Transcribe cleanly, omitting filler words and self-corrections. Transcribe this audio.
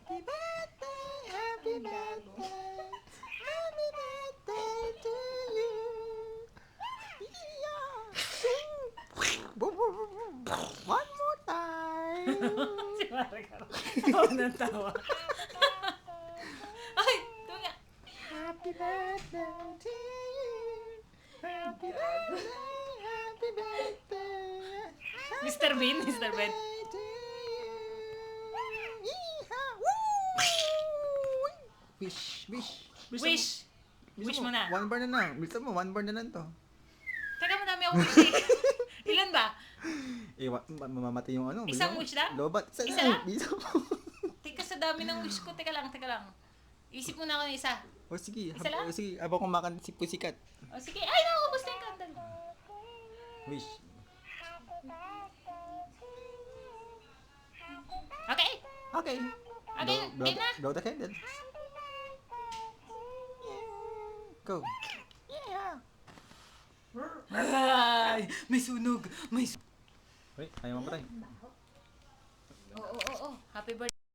Happy birthday, happy birthday, happy birthday to you. Yeah. Sing. Boom, boom, boom, boom. One more time. Si Margaret. Tawa ng tawa. Ay, ito nga. Happy birthday to you. Happy birthday, happy birthday. Mr. Bean, Mr. Bean. To you. Yeehaw. Woo! Wish, wish. Wish. Wish mo na. One bar na lang. Bilisan mo, one bar na lang to. Teka, madami ako wish eh. Ilan ba? Mamamatay yung ano. Isang bilisan mo. wish lang? Lobat. Isa Isa lang. lang? Bilisan mo. Teka, sa dami ng wish ko. Teka lang. Isip muna ako ng isa. O sige. Isa lang? O sige. Abang kumakan si Pussycat. O sige. Ay, nakakubos na yung kandal. Wish. Okay. Okay. Okay, game na. Blow the candle. Go. Yeah. Ay, may sunog. Wait, ayaw mo patay. Oo. Happy birthday.